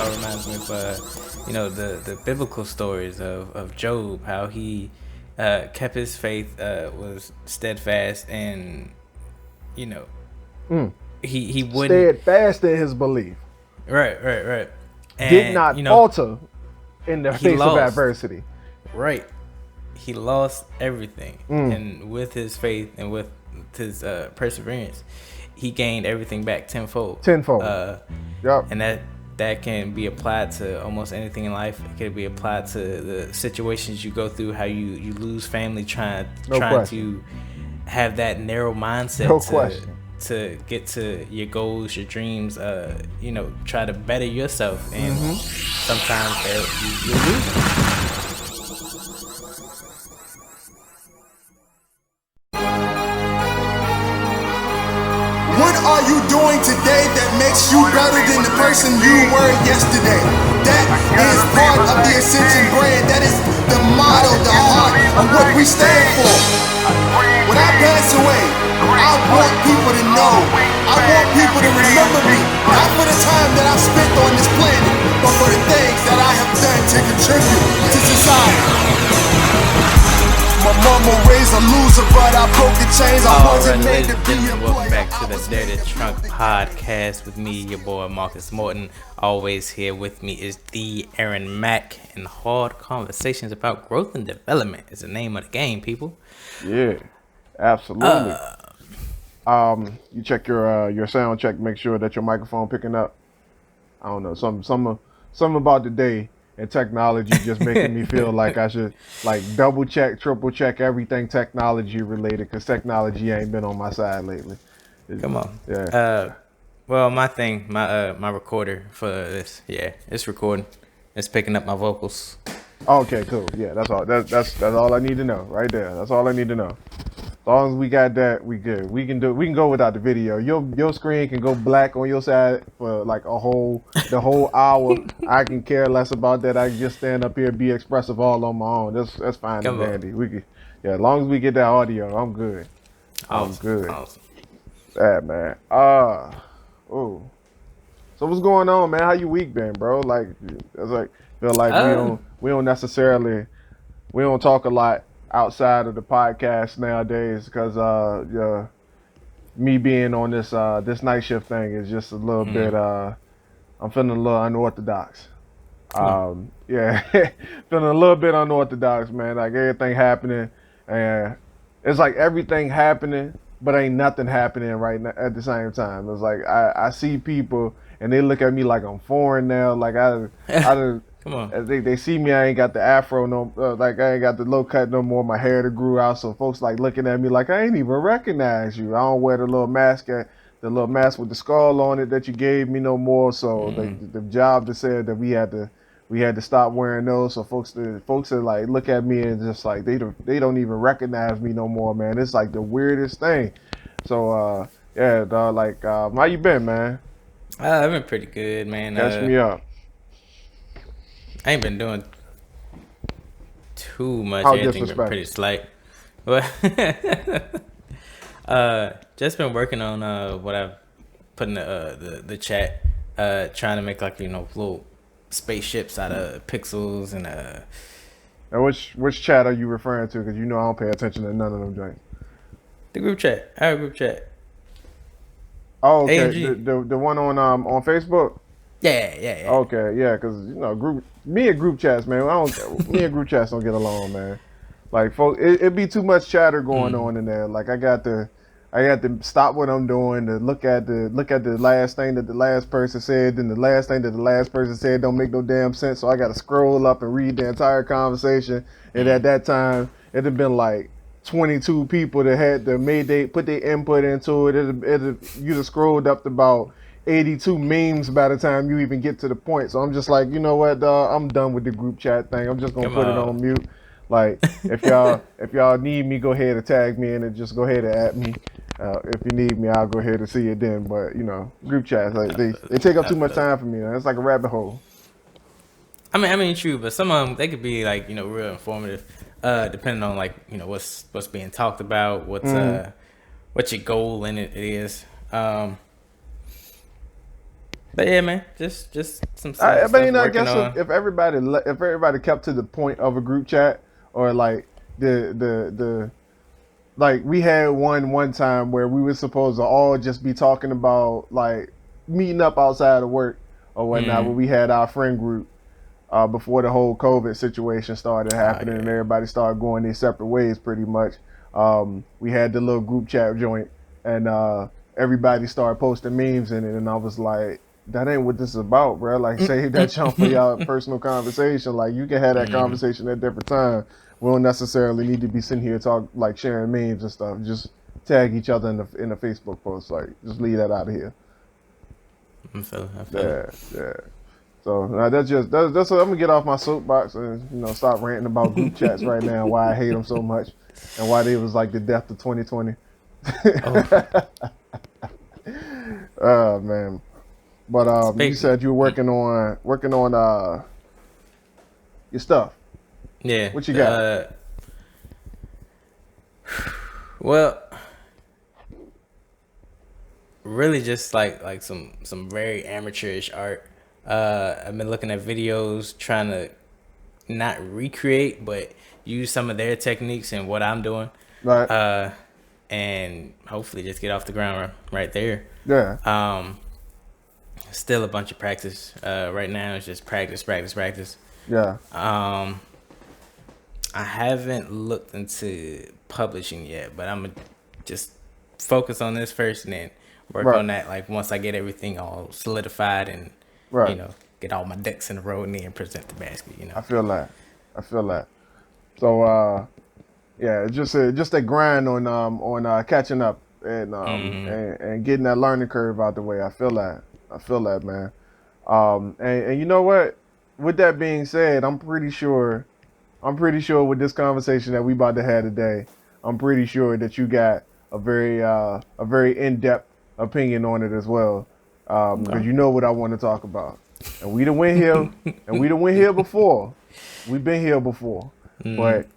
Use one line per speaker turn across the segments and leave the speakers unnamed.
all reminds me of the biblical stories of Job, how he kept his faith, was steadfast, and you know he wouldn't.
Steadfast in his belief.
Right.
Did
And
not falter in the
he
face of
lost.
adversity.
Right. He lost everything, and with his faith and with his perseverance, he gained everything back tenfold.
Yep.
And that can be applied to almost anything in life. It could be applied to the situations you go through, how you lose family, trying to have that narrow mindset to get to your goals, your dreams. Try to better yourself, and sometimes you lose.
What are you doing today that makes you better than the person you were yesterday? That is part of the Ascension brand. That is the motto, the heart of what we stand for. When I pass away, I want people to know. I want people to remember me, not for the time that I've spent on this planet, but for the things that I have done to contribute to society. My mama raised a loser, but I broke the chains. I wasn't made to be a boy.
Welcome back to the Dirty Trunk Podcast with me, your boy Marcus Morton. Always here with me is the Aaron Mack, and hard conversations about growth and development is the name of the game, people.
Yeah, absolutely. You check your sound check, make sure that your microphone picking up. I don't know, something about the day and technology just making me feel like I should double check, triple check everything technology related, because technology ain't been on my side lately.
Come on.
Yeah.
Well, my recorder for this, it's recording. It's picking up my vocals.
Okay, cool. Yeah, that's all. That's all I need to know right there. That's all I need to know. As long as we got that, we good. We can go without the video. Your screen can go black on your side for like the whole hour. I can care less about that. I can just stand up here and be expressive all on my own. That's fine and dandy. We can, as long as we get that audio, I'm good. I'm good.
Awesome.
Yeah, man. So what's going on, man? How your week been, bro? Like, it's like feel like we don't talk a lot outside of the podcast nowadays, because me being on this night shift thing is just a little bit I'm feeling a little unorthodox. Feeling a little bit unorthodox, man. Like everything happening, and it's like everything happening, but ain't nothing happening right now at the same time. It's like I see people and they look at me like I'm foreign now. Like
Come on.
They see me, I ain't got the afro like I ain't got the low cut no more. My hair that grew out, so folks like looking at me like I ain't even recognize you. I don't wear the little mask with the skull on it that you gave me no more. So the job that said that we had to stop wearing those. So folks that like look at me and just like they don't even recognize me no more, man. It's like the weirdest thing. So how you been, man?
I've been pretty good, man.
Catch me up.
I ain't been doing too much.
How
Everything been pretty slight. But just been working on what I've put in the chat, trying to make like little spaceships out of pixels and
And which chat are you referring to? Because I don't pay attention to none of them joints.
The group chat. Our group chat.
Oh, okay. The one on Facebook.
Yeah.
Okay, yeah, because me and group chats, man. Me and group chats don't get along, man. Like, folks, it be too much chatter going on in there. Like, I got to stop what I'm doing to look at the last thing that the last person said, and the last thing that the last person said don't make no damn sense. So I got to scroll up and read the entire conversation. And at that time, it had been like 22 people that had put their input into it. You'd have scrolled up to about 82 memes by the time you even get to the point. So I'm just like, you know what, dog? I'm done with the group chat thing. I'm just gonna put it on mute. Like, if y'all need me, go ahead and tag me in and just go ahead and at me. If you need me, I'll go ahead and see it then. But group chats, like, they take up too much time for me. Man. It's like a rabbit hole.
I mean, true, but some of them they could be like real informative, depending on like what's being talked about, what your goal in it is. But yeah, man, just some
I
stuff
mean, I
working
guess
on.
if everybody kept to the point of a group chat, or like the like we had one time where we were supposed to all just be talking about like meeting up outside of work or whatnot, when we had our friend group before the whole COVID situation started happening and everybody started going their separate ways pretty much. We had the little group chat joint, and everybody started posting memes in it, and I was like, that ain't what this is about, bro. Like, save that jump for y'all personal conversation. Like, you can have that conversation at different time. We don't necessarily need to be sitting here like sharing memes and stuff. Just tag each other in the Facebook post. Like, just leave that out of here.
I feel it.
Yeah. So that's what I'm gonna get off my soapbox and stop ranting about group chats right now. Why I hate them so much, and why they was like the death of 2020. Oh man. But you said you were working on your stuff.
Yeah.
What you got?
Well, really just like some very amateurish art. I've been looking at videos trying to not recreate but use some of their techniques and what I'm doing.
Right.
And hopefully just get off the ground right there.
Yeah.
Still a bunch of practice. Right now it's just practice.
Yeah.
I haven't looked into publishing yet, but I'm gonna just focus on this first and then work on that. Like once I get everything all solidified and get all my ducks in a row and then present the basket.
I feel that. So yeah, just a grind on catching up and getting that learning curve out the way. I feel that, man. And you know what? With that being said, I'm pretty sure with this conversation that we about to have today, I'm pretty sure that you got a very in-depth opinion on it as well, because you know what I want to talk about. And we done went here before. We've been here before, but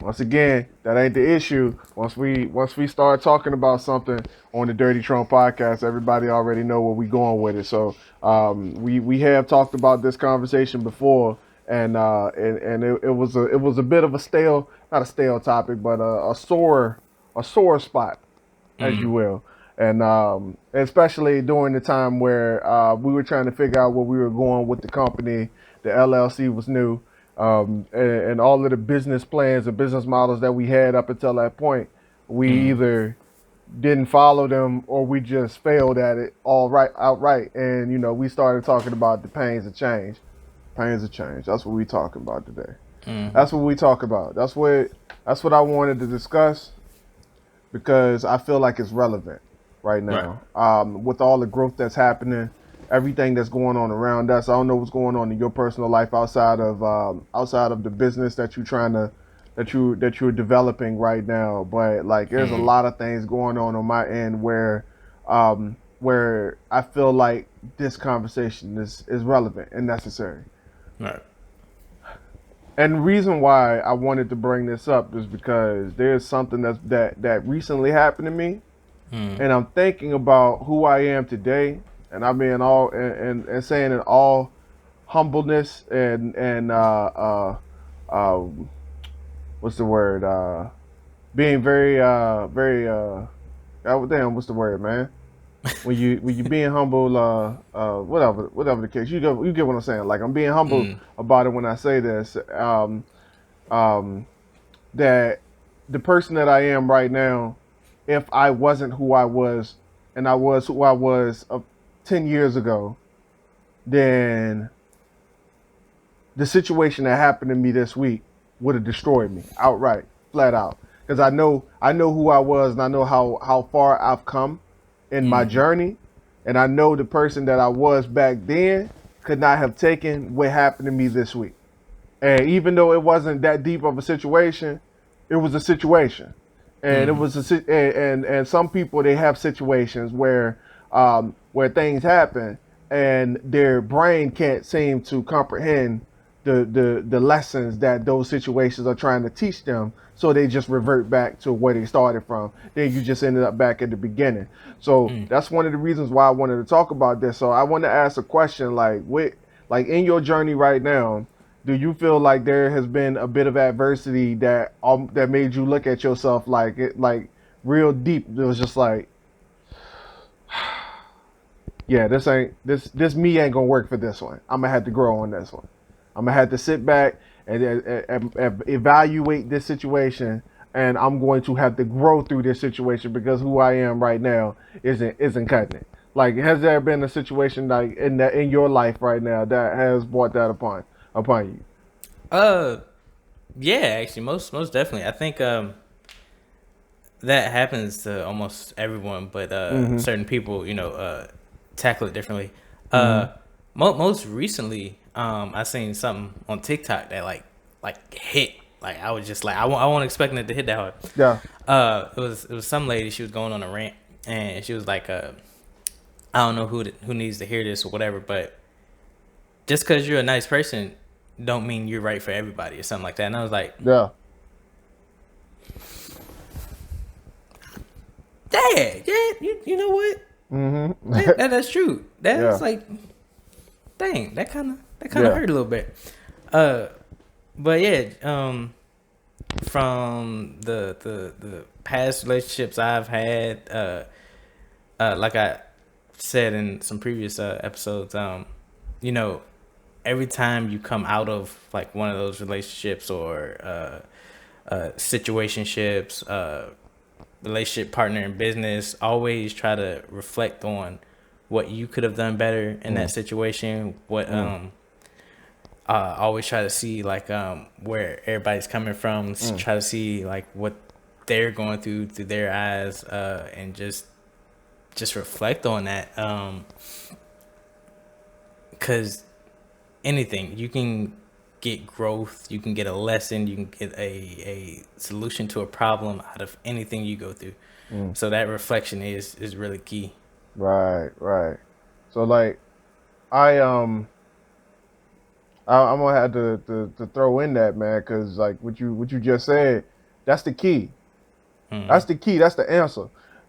once again, that ain't the issue. Once we start talking about something on the Dirty Trump podcast, everybody already know where we going with it. So we have talked about this conversation before, and it was a bit of not a stale topic, but a sore spot, as you will. And especially during the time where we were trying to figure out where we were going with the company. The LLC was new. And all of the business plans and business models that we had up until that point, we either didn't follow them or we just failed at it outright. And we started talking about the pains of change. That's what we talking about today. That's what we talk about. That's what I wanted to discuss, because I feel like it's relevant right now. With all the growth that's happening, everything that's going on around us. I don't know what's going on in your personal life outside of the business that you're developing right now. But like, there's a lot of things going on my end where I feel like this conversation is relevant and necessary.
Right.
And the reason why I wanted to bring this up is because there's something that recently happened to me, and I'm thinking about who I am today. And I mean, all and saying in all humbleness and what's the word? Being very damn, what's the word, man? When you being humble, whatever the case, you get what I'm saying. Like, I'm being humble about it when I say this. That the person that I am right now, if I wasn't who I was, and I was who I was 10 years ago, then the situation that happened to me this week would have destroyed me outright, flat out. Because I know who I was, and I know how far I've come in my journey, and I know the person that I was back then could not have taken what happened to me this week. And even though it wasn't that deep of a situation, it was a situation, and it was and some people, they have situations where things happen and their brain can't seem to comprehend the lessons that those situations are trying to teach them, so they just revert back to where they started from. Then you just ended up back at the beginning. So that's one of the reasons why I wanted to talk about this. So I want to ask a question, like in your journey right now, do you feel like there has been a bit of adversity that made you look at yourself like real deep? It was just like, yeah, this me ain't gonna work for this one. I'm gonna have to grow on this one. I'm gonna have to sit back and evaluate this situation, and I'm going to have to grow through this situation because who I am right now isn't cutting it. Like, has there been a situation like in your life right now that has brought that upon you?
Yeah, actually, most definitely. I think that happens to almost everyone, but certain people, tackle it differently. Most recently, I seen something on TikTok that like hit. Like I was just like I wasn't expecting it to hit that hard.
Yeah.
It was some lady. She was going on a rant, and she was like, I don't know who needs to hear this or whatever, but just because you're a nice person, don't mean you're right for everybody or something like that. And I was like,
yeah,
you know what?
Mm-hmm.
That's true. That's like, dang, that kind of hurt a little bit. But yeah, from the past relationships I've had, like I said in some previous episodes, every time you come out of like one of those relationships or situationships, relationship partner in business, always try to reflect on what you could have done better in that situation. What always try to see like where everybody's coming from. Try to see like what they're going through their eyes, and just reflect on that. Because anything, you can get growth, you can get a lesson, you can get a solution to a problem out of anything you go through. So that reflection is really key.
Right. So like, I'm gonna have to throw in that, man, because like what you just said, that's the key. That's the key. That's the answer.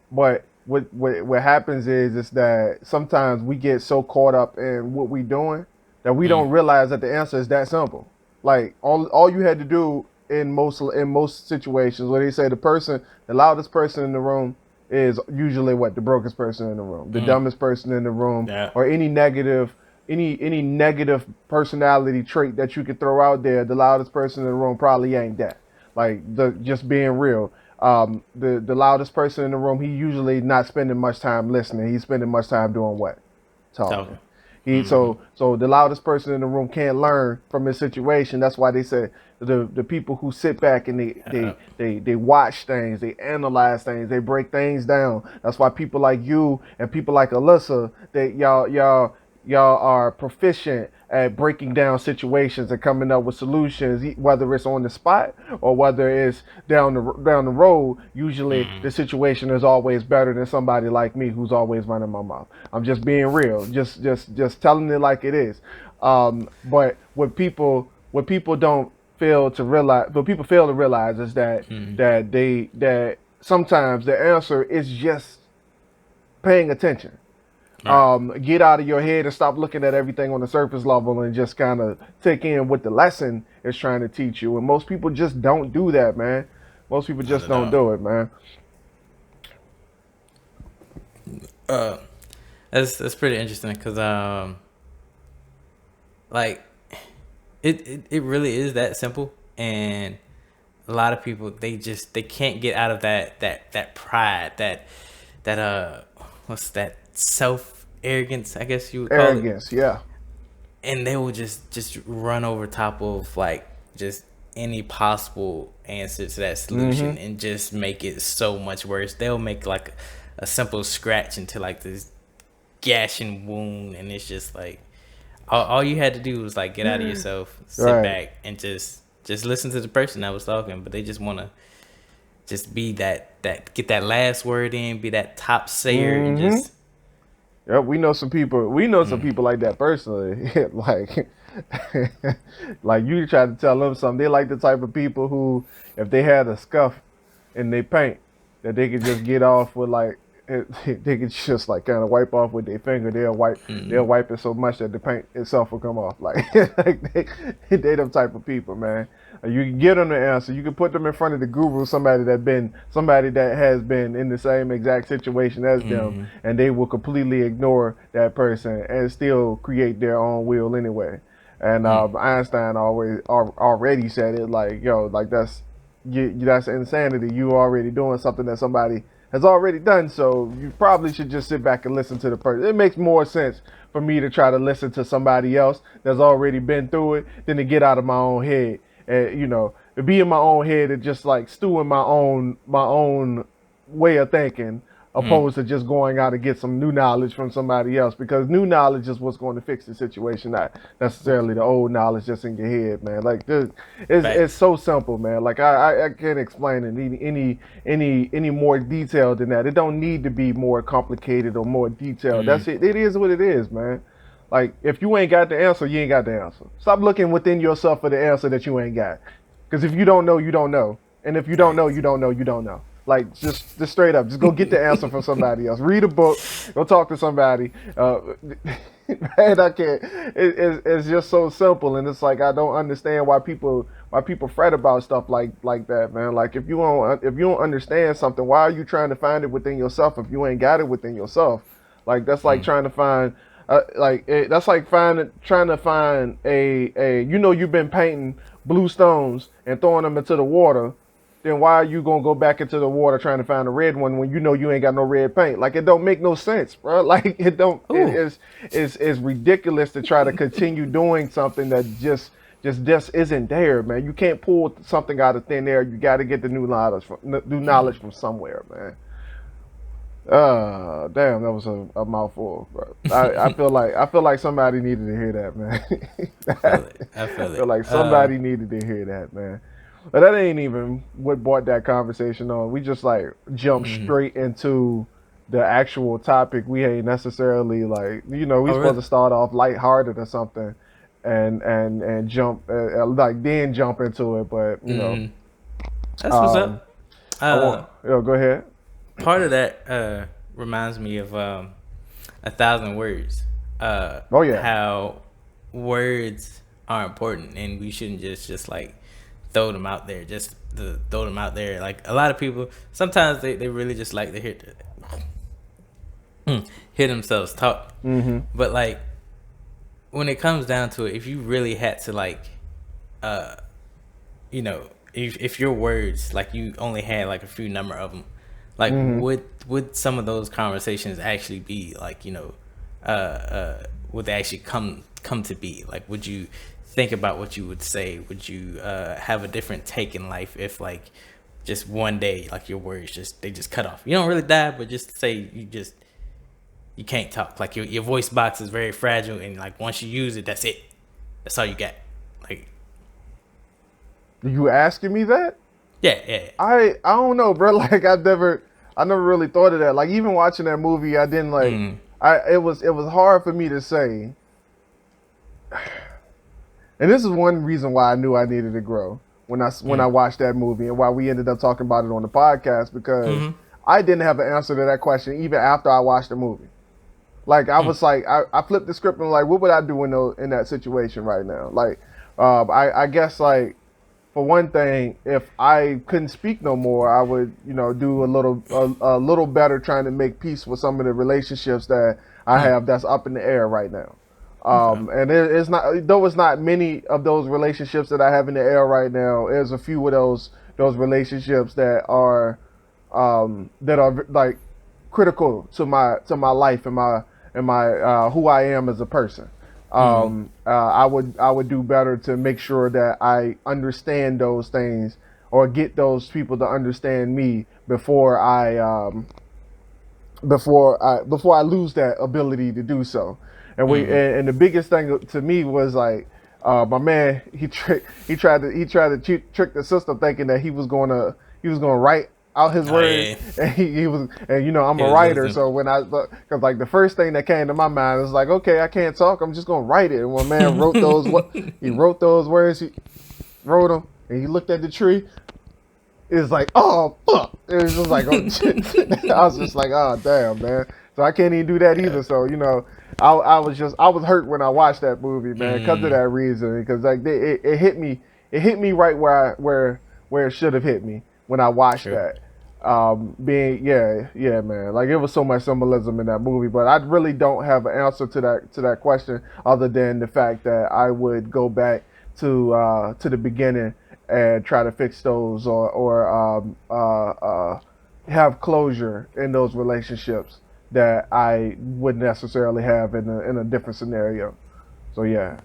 But what happens is that sometimes we get so caught up in what we doing that we don't realize that the answer is that simple. Like all you had to do in most situations where they say the loudest person in the room is usually the brokest person in the room, the dumbest person in the room, or any negative personality trait that you could throw out there. The loudest person in the room probably ain't that. Like just being real. The loudest person in the room, he usually not spending much time listening. He's spending much time doing what? Talking. So the loudest person in the room can't learn from his situation. That's why they say the people who sit back and they watch things, they analyze things, they break things down. That's why people like you and people like Alyssa, that y'all are proficient at breaking down situations and coming up with solutions, whether it's on the spot or whether it's down the road. Usually the situation is always better than somebody like me who's always running my mouth. I'm just being real, just telling it like it is. But what people don't fail to realize, what people fail to realize is that that sometimes the answer is just paying attention. Get out of your head and stop looking at everything on the surface level and just kind of take in what the lesson is trying to teach you. And most people just don't do that, man. Most people just don't do it, man.
That's pretty interesting because like it really is that simple, and a lot of people they can't get out of that pride, that what's that, self arrogance, I guess you would call
arrogance,
it.
Yeah.
And they will just run over top of like just any possible answer to that solution and just make it so much worse. They'll make like a simple scratch into like this gashing wound, and it's just like all you had to do was like get out of yourself, sit back, and just listen to the person that was talking. But they just want to just be that get that last word in, be that top sayer, and
Yeah, we know some people. We know some people like that personally. Like, like you try to tell them something. They like the type of people who, if they had a scuff in their paint, that they could just get off with like, they could just like kind of wipe off with their finger. They'll wipe it so much that the paint itself will come off. Like, like they them type of people, man. You can get them the answer. You can put them in front of the guru, somebody that has been in the same exact situation as them, and they will completely ignore that person and still create their own will anyway. And Einstein already said it, like, yo, like that's insanity. You already doing something that somebody has already done, so you probably should just sit back and listen to the person. It makes more sense for me to try to listen to somebody else that's already been through it than to get out of my own head. And to be in my own head and just like stew in my own way of thinking, opposed to just going out and get some new knowledge from somebody else, because new knowledge is what's going to fix the situation, not necessarily the old knowledge just in your head, man. Like it's so simple, man. Like I can't explain it any more detailed than that. It don't need to be more complicated or more detailed. That's it. It is what it is, man. Like, if you ain't got the answer, you ain't got the answer. Stop looking within yourself for the answer that you ain't got. Because if you don't know, you don't know. And if you don't know, you don't know, you don't know. Like, just straight up. Just go get the answer from somebody else. Read a book. Go talk to somebody. Man, I can't. It's just so simple. And it's like, I don't understand why people fret about stuff like that, man. Like, if you don't understand something, why are you trying to find it within yourself if you ain't got it within yourself? Like, that's like trying to find... that's like trying to find you've been painting blue stones and throwing them into the water. Then why are you gonna go back into the water trying to find a red one when you know you ain't got no red paint? Like, it don't make no sense, bro. Like, it don't. It's ridiculous to try to continue doing something that just isn't there, man. You can't pull something out of thin air. You got to get the new knowledge from somewhere, man. Damn, that was a mouthful. Bro. I feel like somebody needed to hear that, man.
I feel
feel like somebody needed to hear that, man. But that ain't even what brought that conversation on. We just like jumped straight into the actual topic. We ain't necessarily like, we supposed to start off lighthearted or something, and jump then jump into it. But
that's what's up.
Go ahead.
Part of that reminds me of 1,000 words. How words are important, and we shouldn't just like throw them out there. Just to throw them out there. Like, a lot of people, sometimes they really just like to hear themselves talk. But like, when it comes down to it, if you really had to like, if your words, like, you only had like a few number of them, like, would some of those conversations actually be like, would they actually come to be? Like, would you think about what you would say? Would you have a different take in life if, like, just one day, like, your words they just cut off? You don't really die, but just say you can't talk. Like, your voice box is very fragile, and like, once you use it, that's it. That's all you got. Like,
you asking me that?
Yeah.
I don't know, bro. Like, I never really thought of that. Like, even watching that movie, I didn't like. It was hard for me to say. And this is one reason why I knew I needed to grow when I watched that movie, and why we ended up talking about it on the podcast, because I didn't have an answer to that question even after I watched the movie. Like, I was like, I flipped the script and like, what would I do in that situation right now? Like, I guess, like, for one thing, if I couldn't speak no more, I would, do a little better trying to make peace with some of the relationships that I have that's up in the air right now. And it's not many of those relationships that I have in the air right now. There's a few of those relationships that are like critical to my life and my who I am as a person. I would do better to make sure that I understand those things, or get those people to understand me before I lose that ability to do so. And and the biggest thing to me was like, my man, he tried to trick the system, thinking that he was gonna write out his words,
yeah.
and he was, and you know, I'm
He
a
was
writer,
losing.
so when because like the first thing that came to my mind was like, okay, I can't talk, I'm just gonna write it. And when man wrote those, he wrote those words, he wrote them, and he looked at the tree. It's like, oh fuck! It was just like, oh shit. I was just like, oh damn, man. So I can't even do that either. So you know, I was hurt when I watched that movie, man, because of that reason. Because like it hit me right where it should have hit me when I watched that. Yeah, man. Like it was so much symbolism in that movie, but I really don't have an answer to that question other than the fact that I would go back to the beginning and try to fix those or have closure in those relationships that I wouldn't necessarily have in a different scenario. So yeah.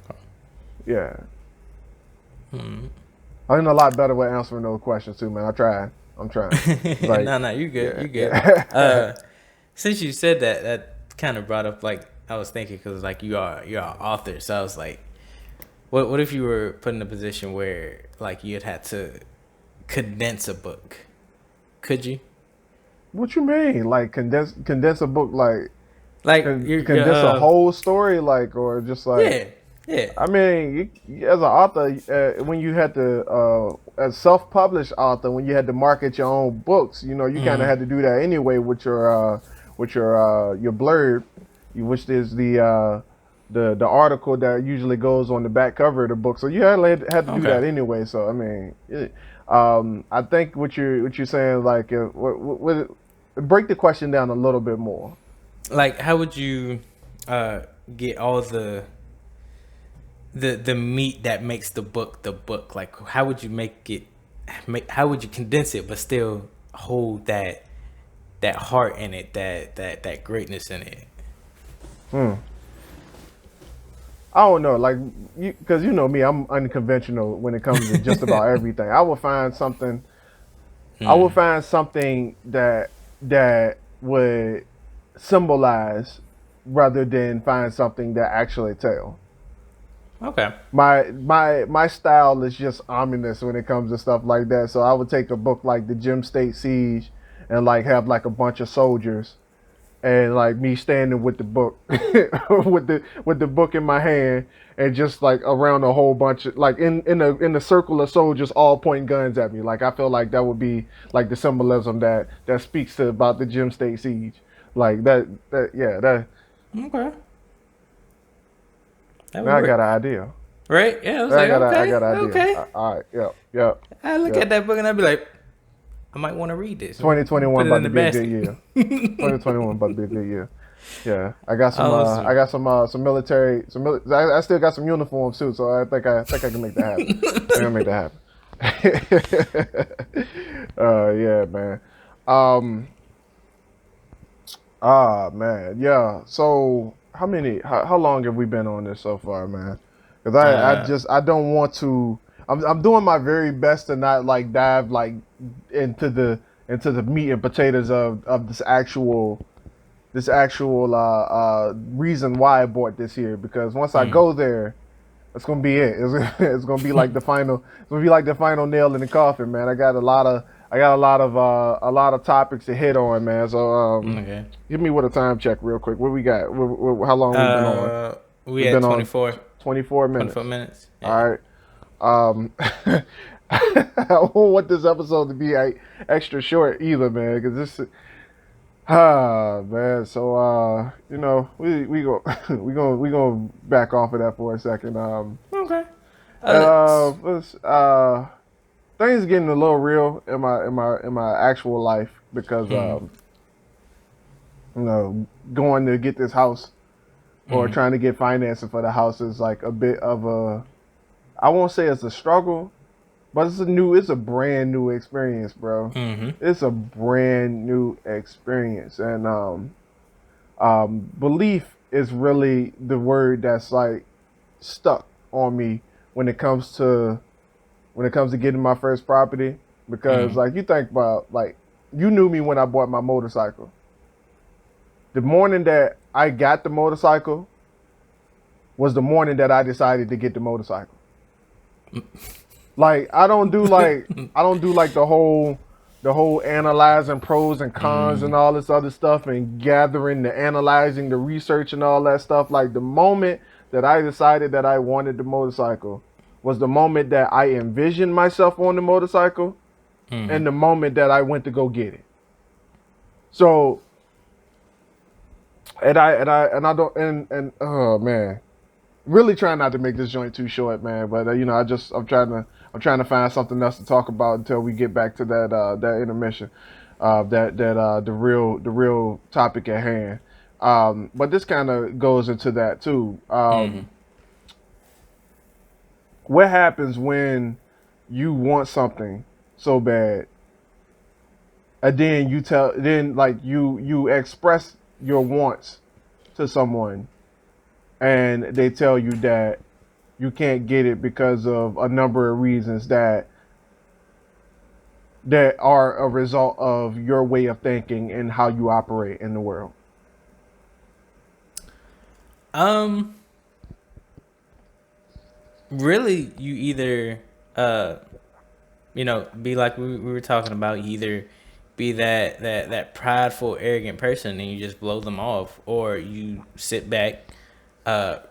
I'm a lot better with answering those questions too, man. I'm trying. Like,
no, you good.
yeah,
You good.
yeah.
Since you said that, that kind of brought up like I was thinking because like you're an author, so I was like, what if you were put in a position where like you'd had to condense a book? Could you?
What you mean? Like condense a book
Like
condense a whole story, like, or just like,
yeah.
I mean, as an author, when you had to, as self-published author, when you had to market your own books, you know, you kind of had to do that anyway with your blurb, which is the article that usually goes on the back cover of the book. So you had to do that anyway. So I mean, I think what you're saying, like, break the question down a little bit more.
Like, how would you get all the meat that makes the book the book? Like, how would you how would you condense it but still hold that heart in it, that greatness in it?
I don't know, like, because you know me, I'm unconventional when it comes to just about everything. I will find something. I will find something that would symbolize rather than find something that actually tell.
Okay.
My style is just ominous when it comes to stuff like that. So I would take a book like the Gem State Siege and like have like a bunch of soldiers and like me standing with the book with the book in my hand and just like around a whole bunch of like in a circle of soldiers all pointing guns at me. Like I feel like that would be like the symbolism that speaks to about the Gem State Siege. Like that
Okay.
Now I got an idea.
Right? Yeah, I was like,
I got an idea.
Okay.
All right, yep.
I look at that book and I'd be like, I might want to read this.
2021 about to be a good year. 2021 about to be a good year. Yeah, I got some some military. I still got some uniforms too, so I think I can make that happen. I can make that happen. Yeah, man. Man, yeah. So how long have we been on this so far, man? Because I don't want to. I'm doing my very best to not like dive like into the meat and potatoes of this actual reason why I bought this here, because once I go there, it's gonna be it. It's gonna be like the final. It's gonna be like the final nail in the coffin, man. I got a lot of topics to hit on, man. So give me with a time check real quick. What we got? How long we been on?
We had 24
minutes.
24 minutes. Yeah.
All right. I don't want this episode to be extra short either, man, because this. Man. So you know, we gonna back off of that for a second.
Okay.
Things getting a little real in my actual life because you know, going to get this house or trying to get financing for the house is like a bit of a, I won't say it's a struggle, but it's a brand new experience, bro. It's a brand new experience, and belief is really the word that's like stuck on me when it comes to getting my first property, because like you think about, like, you knew me when I bought my motorcycle. The morning that I got the motorcycle was the morning that I decided to get the motorcycle. Like I don't do like the whole the whole analyzing pros and cons and all this other stuff and gathering the analyzing the research and all that stuff. Like the moment that I decided that I wanted the motorcycle was the moment that I envisioned myself on the motorcycle and the moment that I went to go get it. So and I don't and oh man, really trying not to make this joint too short, man. But you know, I'm trying to find something else to talk about until we get back to that intermission, the real topic at hand. But this kind of goes into that too. What happens when you want something so bad, and then you express your wants to someone, and they tell you that you can't get it because of a number of reasons that are a result of your way of thinking and how you operate in the world?
Really, you either be like we were talking about, you either be that prideful, arrogant person and you just blow them off, or you sit back,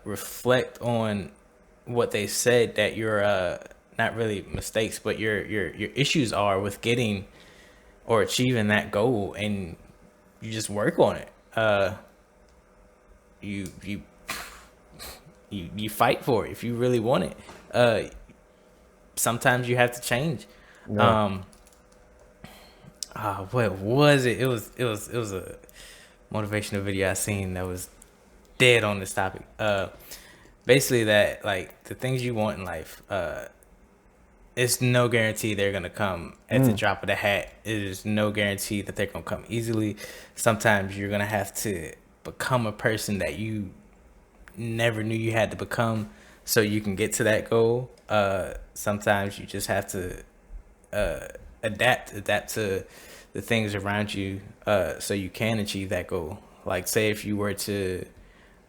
reflect on what they said, that your not really mistakes, but your issues are with getting or achieving that goal, and you just work on it. You fight for it if you really want it. Sometimes you have to change. Yeah. What was it? It was a motivational video I seen that was dead on this topic. Basically that, like, the things you want in life, it's no guarantee they're gonna come at the drop of the hat. It is no guarantee that they're gonna come easily. Sometimes you're gonna have to become a person that you never knew you had to become so you can get to that goal. Sometimes you just have to adapt to the things around you, so you can achieve that goal. Like, say if you were to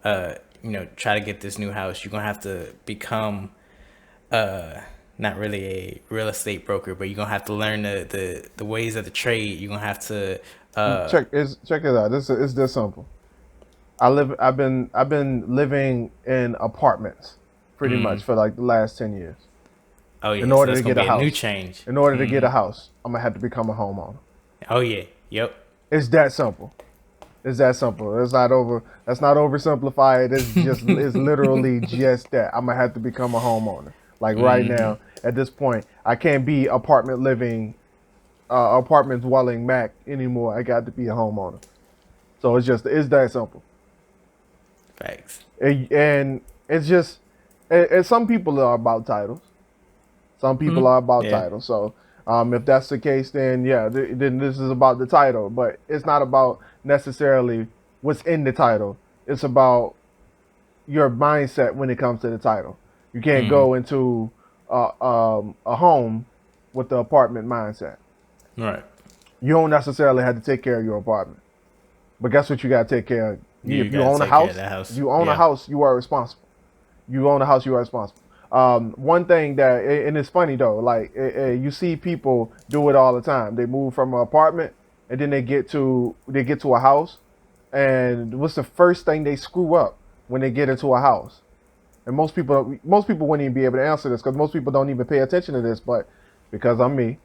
try to get this new house, you're gonna have to become not really a real estate broker, but you're gonna have to learn the ways of the trade. You're gonna have to
check it out. It's this simple. I've been living in apartments pretty much for like the last 10 years.
Oh yeah.
In order
to
get a house,
new change.
In order to get a house, I'm gonna have to become a homeowner.
Oh yeah. Yep.
It's that simple. It's that simple. That's not oversimplified. It's literally just that. I'm gonna have to become a homeowner. Like right now, at this point, I can't be apartment dwelling Mac anymore. I got to be a homeowner. So it's that simple.
Facts.
And it's just, and some people are about titles. Some people are about titles. So if that's the case, then yeah, then this is about the title. But it's not about necessarily what's in the title. It's about your mindset when it comes to the title. You can't go into a home with the apartment mindset.
Right.
You don't necessarily have to take care of your apartment. But guess what you got to take care of? If you own a house, you own a house, you are responsible. You own a house, you are responsible. One thing that, and it's funny though, like you see people do it all the time. They move from an apartment and then they get to a house, and what's the first thing they screw up when they get into a house? And most people wouldn't even be able to answer this because most people don't even pay attention to this. But because I'm me,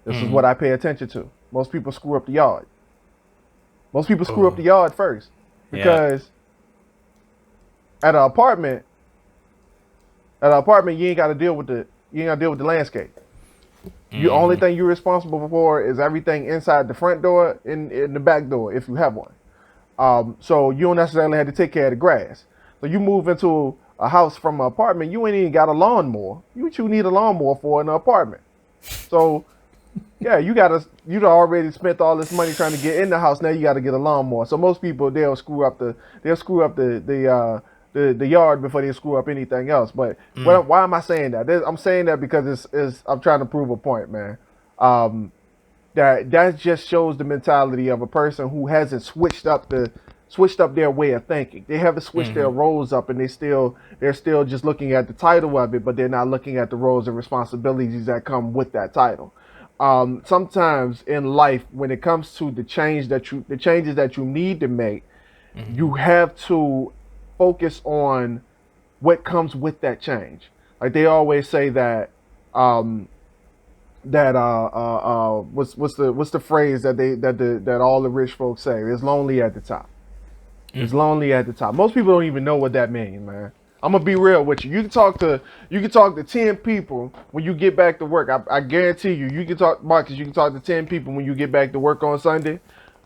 this is what I pay attention to. Most people screw up the yard. Most people screw up the yard first because at an apartment, you ain't got to deal with the landscape. The only thing you're responsible for is everything inside the front door and in the back door if you have one. So you don't necessarily have to take care of the grass. So you move into a house from an apartment, you ain't even got a lawnmower. What you need a lawnmower for in an apartment? So yeah, you already spent all this money trying to get in the house. Now you got to get a lawnmower. So most people, they'll screw up the yard before they screw up anything else. But why am I saying that? I'm saying that because I'm trying to prove a point, man. That just shows the mentality of a person who hasn't switched up their way of thinking. They haven't switched their roles up, and they're still just looking at the title of it, but they're not looking at the roles and responsibilities that come with that title. sometimes in life, when it comes to the changes that you need to make, you have to focus on what comes with that change. Like they always say that um, what's the phrase that all the rich folks say? It's lonely at the top. It's lonely at the top. Most people don't even know what that means, man. I'm gonna be real with you. You can talk to 10 people when you get back to work. I guarantee you can talk, Marcus. You can talk to 10 people when you get back to work on Sunday.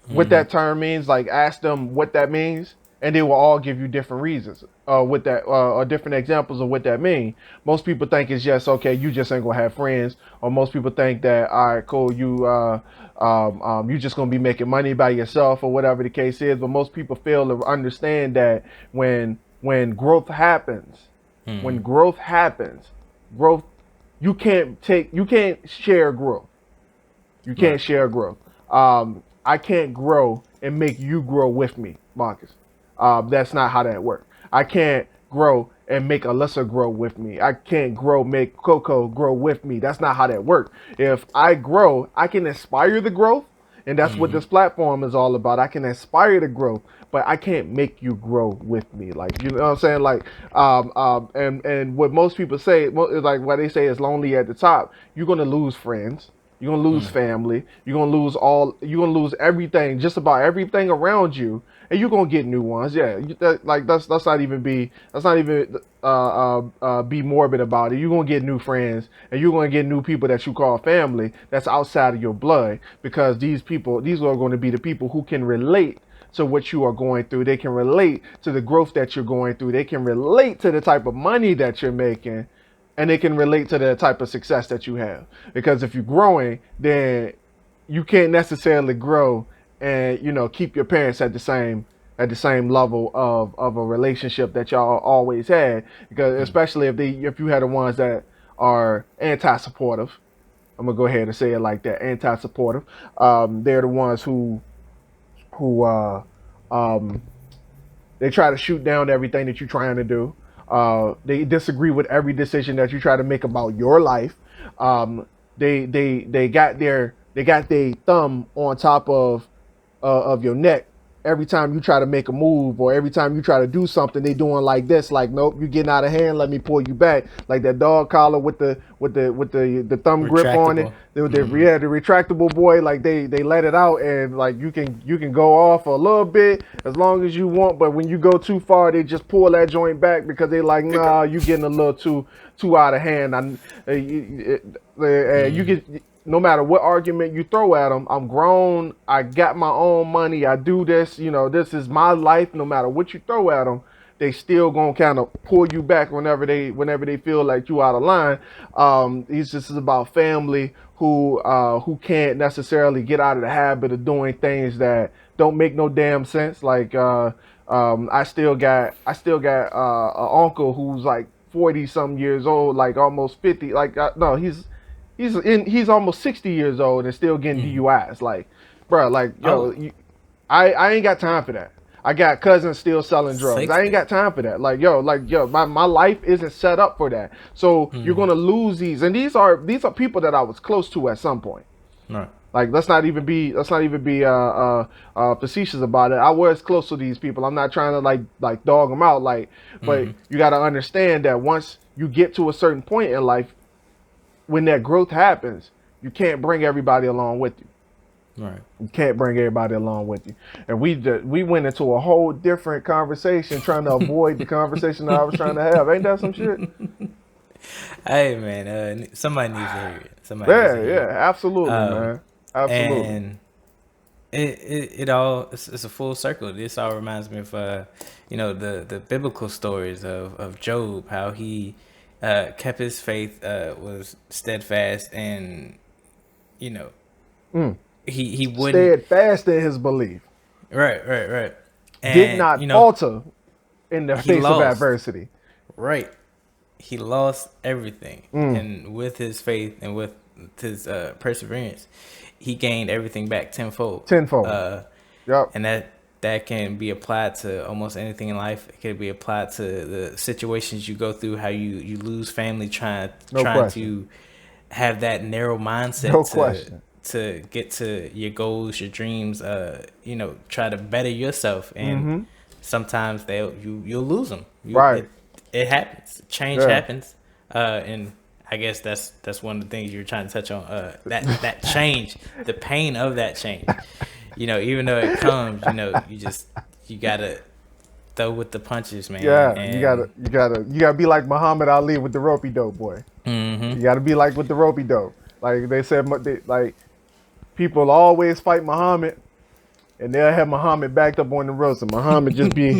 What that term means, like ask them what that means, and they will all give you different reasons. With that, or different examples of what that means. Most people think it's just okay. You just ain't gonna have friends, or most people think that all right, cool. You just gonna be making money by yourself, or whatever the case is. But most people fail to understand that when growth happens, growth you can't share growth. You can't share growth. I can't grow and make you grow with me, Marcus. That's not how that works. I can't grow and make Alyssa grow with me. I can't make Coco grow with me. That's not how that works. If I grow, I can inspire the growth, and that's what this platform is all about. I can inspire the growth, but I can't make you grow with me. Like, you know what I'm saying? Like, and what most people say, like what they say is lonely at the top. You're gonna lose friends. You're gonna lose family. You're gonna lose everything, just about everything around you, and you're gonna get new ones. Yeah, let's not even be be morbid about it. You're gonna get new friends, and you're gonna get new people that you call family. That's outside of your blood, because these are going to be the people who can relate to what you are going through. They can relate to the growth that you're going through. They can relate to the type of money that you're making. And they can relate to the type of success that you have. Because if you're growing, then you can't necessarily grow and, keep your parents at the same level of a relationship that y'all always had. Because especially if you had the ones that are anti-supportive, I'm gonna go ahead and say it like that, anti-supportive. They're the ones who they try to shoot down everything that you're trying to do. They disagree with every decision that you try to make about your life. They got their thumb on top of your neck every time you try to make a move, or every time you try to do something. They doing like this, like, nope, you're getting out of hand. Let me pull you back, like that dog collar with the thumb grip on it. The retractable boy, like they let it out, and like you can go off a little bit as long as you want, but when you go too far, they just pull that joint back because they like, nah, you getting a little too out of hand. You get. No matter what argument you throw at them, I'm grown. I got my own money. I do this. This is my life. No matter what you throw at them, they still gonna kind of pull you back whenever they feel like you out of line. This is about family who can't necessarily get out of the habit of doing things that don't make no damn sense. Like I still got an uncle who's like 40 some years old, like almost 50. Like no, he's almost 60 years old and still getting DUIs. Like, bro, like, I ain't got time for that. I got cousins still selling drugs. 60. I ain't got time for that. Like, my life isn't set up for that. So you're gonna lose these, and these are people that I was close to at some point.
Right.
Like, let's not even be facetious about it. I was close to these people. I'm not trying to like dog them out. Like, but you got to understand that once you get to a certain point in life, when that growth happens, you can't bring everybody along with you.
Right.
You can't bring everybody along with you. And we went into a whole different conversation trying to avoid the conversation that I was trying to have. Ain't that some shit?
Hey, man, somebody needs to hear it.
Absolutely, man. Absolutely.
And it's a full circle. This all reminds me of the biblical stories of Job, how he kept his faith, was steadfast, and he wouldn't
steadfast in his belief.
Right. And,
did not falter in the face of adversity.
Right. He lost everything, and with his faith and with his perseverance, he gained everything back tenfold. Yep. And that can be applied to almost anything in life. It can be applied to the situations you go through, how you lose family trying to have that narrow mindset
No question.
to get to your goals, your dreams. Try to better yourself, and sometimes you'll lose them.
Right.
It happens. Change happens, and I guess that's one of the things you're trying to touch on. That change, the pain of that change. Even though it comes, you gotta throw with the punches, man.
Yeah,
and
you gotta be like Muhammad Ali with the ropey dope, boy. You gotta be like with the ropey dope. Like they said, like people always fight Muhammad, and they'll have Muhammad backed up on the ropes, and Muhammad just be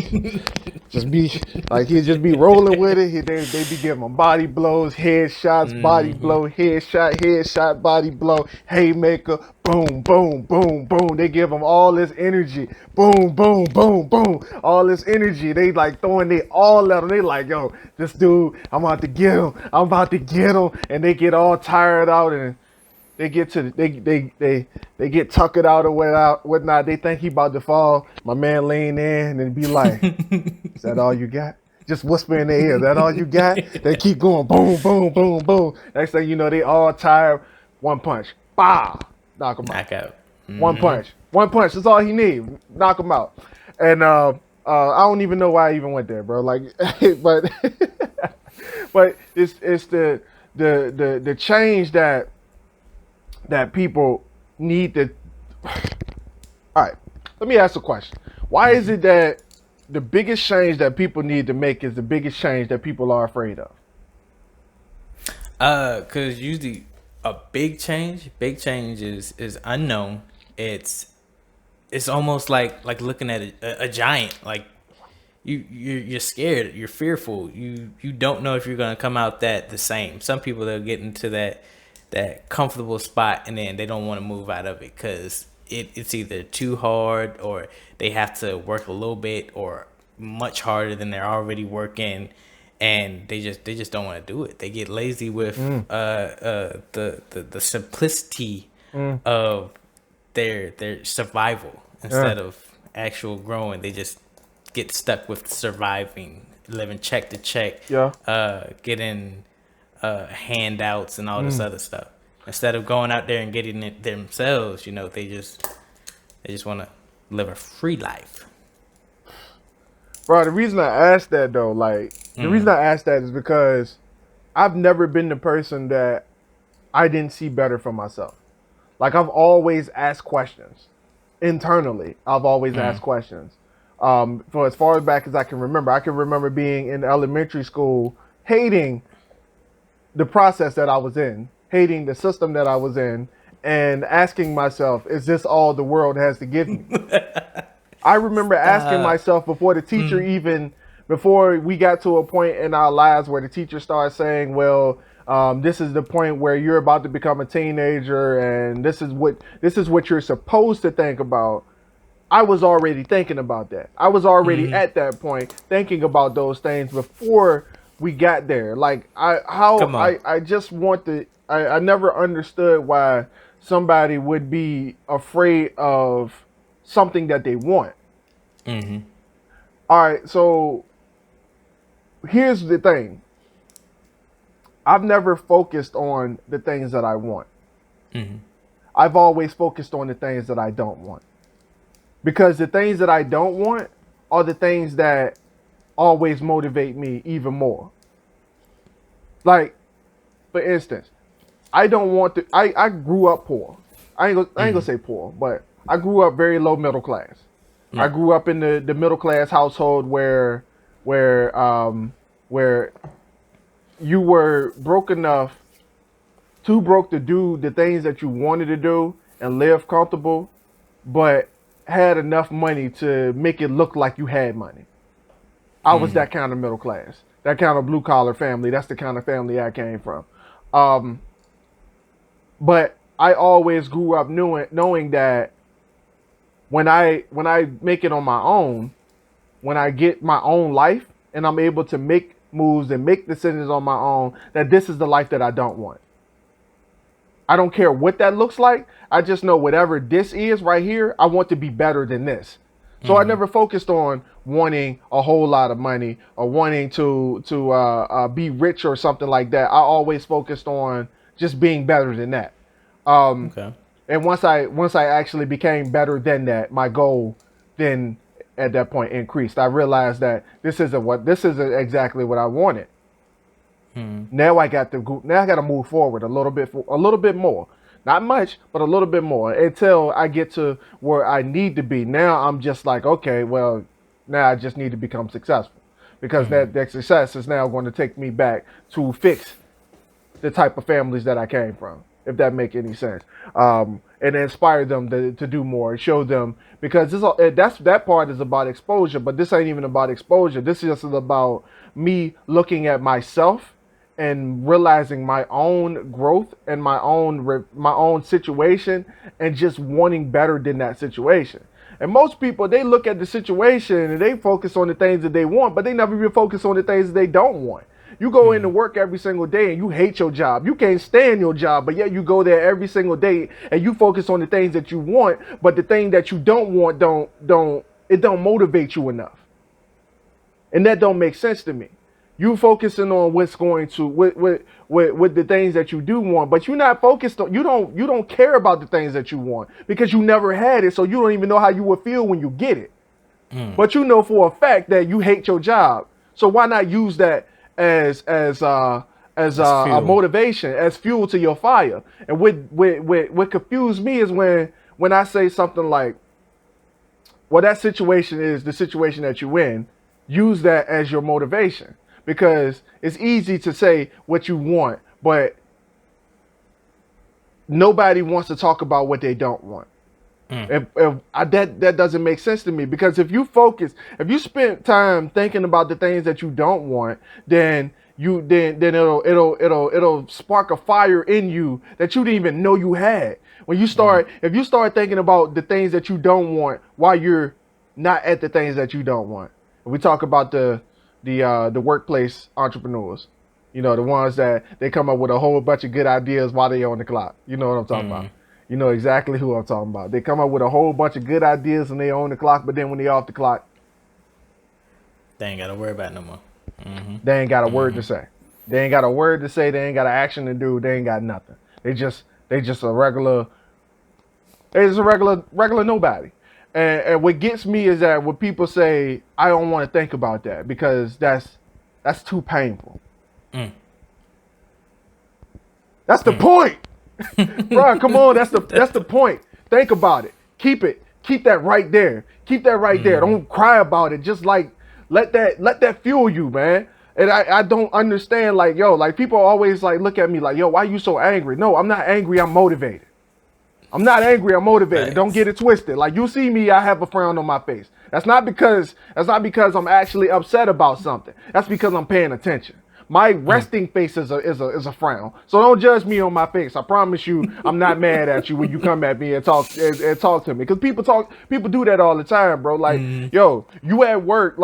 like he'll just be rolling with it. They be giving him body blows, head shots, body blow, head shot, body blow, haymaker, boom, boom, boom, boom. They give him all this energy, boom, boom, boom, boom, all this energy. They like throwing they all at him. They like, yo, this dude, I'm about to get him, and they get all tired out and. They get to they get tuckered out or whatnot. They think he about to fall. My man lean in and be like, "Is that all you got?" Just whisper in their ear, "Is that all you got?" They keep going, boom, boom, boom, boom. Next thing you know, they all tired. One punch, bah, knock him out.
Knockout.
One punch. That's all he need. Knock him out. And I don't even know why I even went there, bro. Like, but but it's the change that people need to. All right, let me ask a question. Why is it that the biggest change that people need to make is the biggest change that people are afraid of?
Because usually a big change is unknown. It's almost like looking at a giant. Like you're scared, you're fearful. You don't know if you're gonna come out the same. Some people, they'll get into that comfortable spot and then they don't want to move out of it because it's either too hard or they have to work a little bit or much harder than they're already working, and they just don't want to do it. They get lazy with the simplicity of their survival instead of actual growing. They just get stuck with surviving, living check to check, getting handouts and all this other stuff instead of going out there and getting it themselves. They just want to live a free life.
Bro, the reason I asked that though, is because I've never been the person that I didn't see better for myself. Like, I've always asked questions internally. I've always asked questions for as far back as I can remember. I can remember being in elementary school, hating the process that I was in, hating the system that I was in, and asking myself, is this all the world has to give me? I remember asking myself before the teacher before we got to a point in our lives where the teacher started saying, well, this is the point where you're about to become a teenager and this is what you're supposed to think about. I was already thinking about that. I was already at that point thinking about those things before we got there. Like I just want to. I never understood why somebody would be afraid of something that they want. All right, so here's the thing. I've never focused on the things that I want. I've always focused on the things that I don't want. Because the things that I don't want are the things that always motivate me even more. Like, for instance, I don't want to. I grew up poor. I ain't gonna say poor, but I grew up very low middle class. I grew up in the middle class household where you were broke enough, too broke to do the things that you wanted to do and live comfortable, but had enough money to make it look like you had money. I was that kind of middle class, that kind of blue collar family. That's the kind of family I came from. But I always grew up knowing that when I make it on my own, when I get my own life and I'm able to make moves and make decisions on my own, that this is the life that I don't want. I don't care what that looks like. I just know whatever this is right here, I want to be better than this. So I never focused on wanting a whole lot of money or wanting to be rich or something like that. I always focused on just being better than that.
Okay.
And once I actually became better than that, my goal then at that point increased. I realized that this isn't exactly what I wanted. Now I got to move forward a little bit more. Not much, but a little bit more until I get to where I need to be. Now I'm just like, okay, well, now I just need to become successful because that success is now going to take me back to fix the type of families that I came from, if that make any sense, and inspire them to do more, show them, because that part is about exposure, but this ain't even about exposure. This is just about me looking at myself and realizing my own growth and my own situation and just wanting better than that situation. And most people, they look at the situation and they focus on the things that they want, but they never even focus on the things that they don't want. You go into work every single day and you hate your job. You can't stand your job, but yet you go there every single day and you focus on the things that you want, but the thing that you don't want don't motivate you enough. And that don't make sense to me. You focusing on what's going to with the things that you do want, but you're not focused on, you don't care about the things that you want because you never had it, so you don't even know how you would feel when you get it. But you know for a fact that you hate your job. So why not use that as a motivation, as fuel to your fire? And what confused me is when I say something like, well, that situation is the situation that you in, use that as your motivation. Because it's easy to say what you want, but nobody wants to talk about what they don't want. That doesn't make sense to me, because if you spend time thinking about the things that you don't want, then it'll spark a fire in you that you didn't even know you had. If you start thinking about the things that you don't want while you're not at the things that you don't want. We talk about the workplace entrepreneurs, the ones that they come up with a whole bunch of good ideas while they're on the clock. You know what I'm talking about? You know exactly who I'm talking about. They come up with a whole bunch of good ideas and they on the clock, but then when they off the clock,
they ain't got to worry about no more.
They ain't got a word to say. They ain't got a word to say. They ain't got an action to do. They ain't got nothing. They just a regular nobody. And what gets me is that when people say, I don't want to think about that because that's too painful. That's the point. Bro, come on, that's the point. Think about it. Keep that right there. Keep that right there. Don't cry about it. Just like let that fuel you, man. And I don't understand, like people always look at me like, yo, why are you so angry? No, I'm not angry, I'm motivated. I'm not angry, I'm motivated. Thanks. Don't get it twisted. Like, you see me, I have a frown on my face. That's not because I'm actually upset about something. That's because I'm paying attention. My resting face is a frown. So don't judge me on my face. I promise you, I'm not mad at you when you come at me and talk to me. Because people do that all the time, bro. Like, yo, you at work,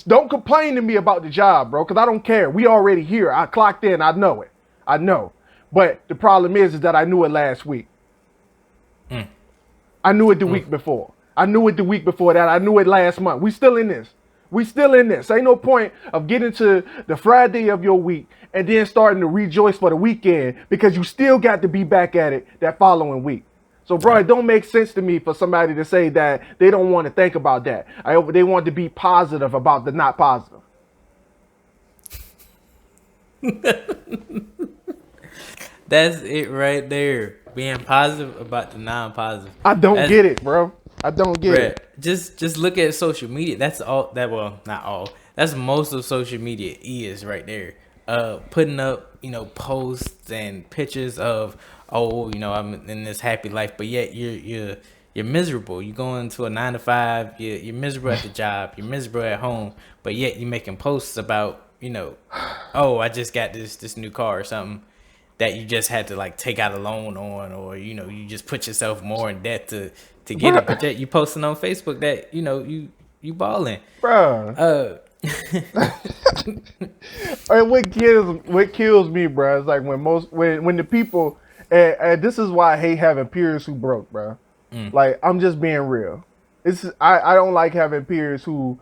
don't complain to me about the job, bro, because I don't care. We already here. I clocked in. I know it. I know. But the problem is that I knew it last week. I knew it the week before. I knew it the week before that. I knew it last month. We still in this. Ain't no point of getting to the Friday of your week and then starting to rejoice for the weekend because you still got to be back at it that following week. So, bro, it don't make sense to me for somebody to say that they don't want to think about that. They want to be positive about the not positive.
That's it right there. Being positive about the non-positive.
I don't get it, bro. I don't get it.
Just look at social media. That's all that, well, not all. That's most of social media is right there. Putting up, posts and pictures of, I'm in this happy life, but yet you're miserable. You go into a 9 to 5, you're miserable at the job, you're miserable at home, but yet you're making posts about, oh, I just got this new car or something that you just had to take out a loan on, or you just put yourself more in debt to get it, but yet you posting on Facebook that you balling,
bro. And what kills me, bro, is like when the people, and this is why I hate having peers who broke, bro. Like, I'm just being real. I don't like having peers who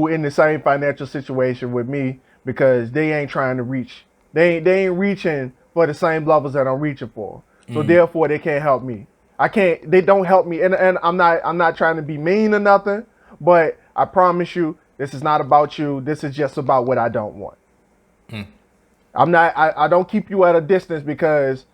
in the same financial situation with me, because they ain't trying to reach. They ain't reaching for the same levels that I'm reaching for. So therefore they can't help me. They don't help me. And I'm not trying to be mean or nothing, but I promise you, this is not about you. This is just about what I don't want. I don't keep you at a distance because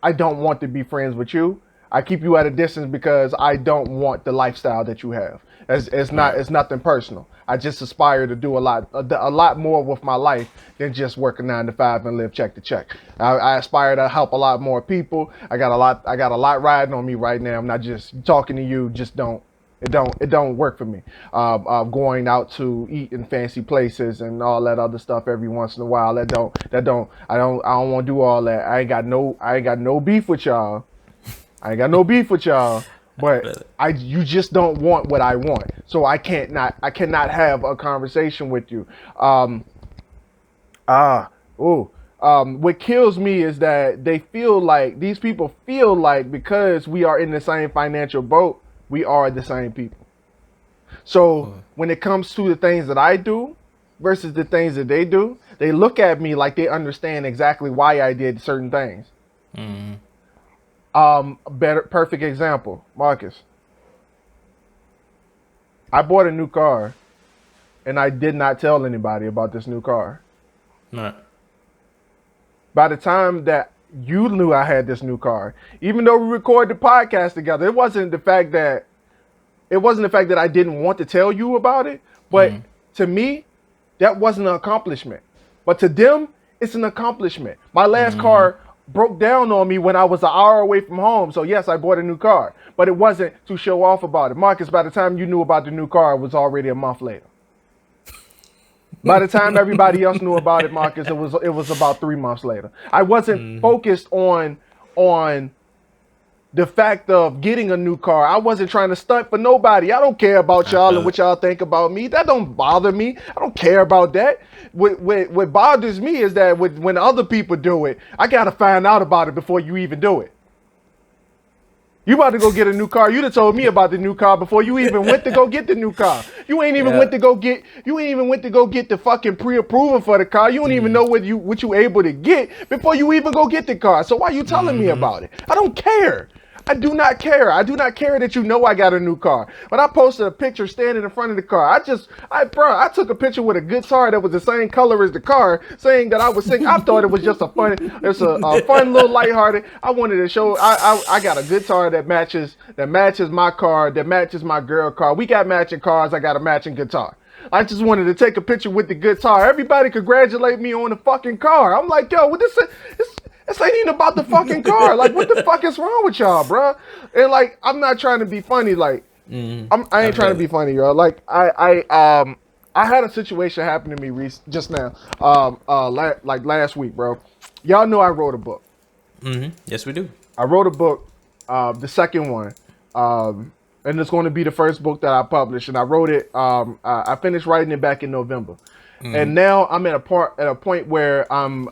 I don't want to be friends with you. I keep you at a distance because I don't want the lifestyle that you have. It's nothing personal. I just aspire to do a lot more with my life than just work a 9 to 5 and live check to check. I aspire to help a lot more people. I got a lot riding on me right now. I'm not just talking to you. It don't work for me. Going out to eat in fancy places and all that other stuff every once in a while. I don't want to do all that. I ain't got no beef with y'all. But you just don't want what I want. So I cannot have a conversation with you. What kills me is that these people feel like because we are in the same financial boat, we are the same people. So when it comes to the things that I do versus the things that they do, they look at me like they understand exactly why I did certain things. Perfect example, Marcus. I bought a new car and I did not tell anybody about this new car.
No.
By the time that you knew I had this new car, even though we recorded the podcast together, it wasn't the fact that I didn't want to tell you about it, but to me, that wasn't an accomplishment. But to them, it's an accomplishment. My last car broke down on me when I was an hour away from home. So yes, I bought a new car, but it wasn't to show off about it. Marcus, by the time you knew about the new car, it was already a month later. By the time everybody else knew about it, Marcus, it was about 3 months later. I wasn't focused on the fact of getting a new car. I wasn't trying to stunt for nobody. I don't care about y'all and what y'all think about me. That don't bother me. I don't care about that. What bothers me is that when other people do it, I gotta find out about it before you even do it. You about to go get a new car. You'd have told me about the new car before you even went to go get the new car. You ain't even went to go get the fucking pre-approval for the car. You don't even know what you able to get before you even go get the car. So why are you telling me about it? I don't care. I do not care. I do not care that you know I got a new car. But I posted a picture standing in front of the car. I took a picture with a guitar that was the same color as the car, saying that I was singing. I thought it was just a fun little lighthearted. I wanted to show I got a guitar that matches my car, that matches my girl car. We got matching cars. I got a matching guitar. I just wanted to take a picture with the guitar. Everybody congratulate me on the fucking car. I'm like, yo, what this ain't even about the fucking car. Like, what the fuck is wrong with y'all, bro? And like, I'm not trying to be funny. Like, I ain't trying to be funny, y'all. Like, I had a situation happen to me just now, like last week, bro. Y'all know I wrote a book.
Yes, we do.
I wrote a book, the second one, and it's going to be the first book that I published. And I wrote it. I finished writing it back in November. And now I'm at a point where I'm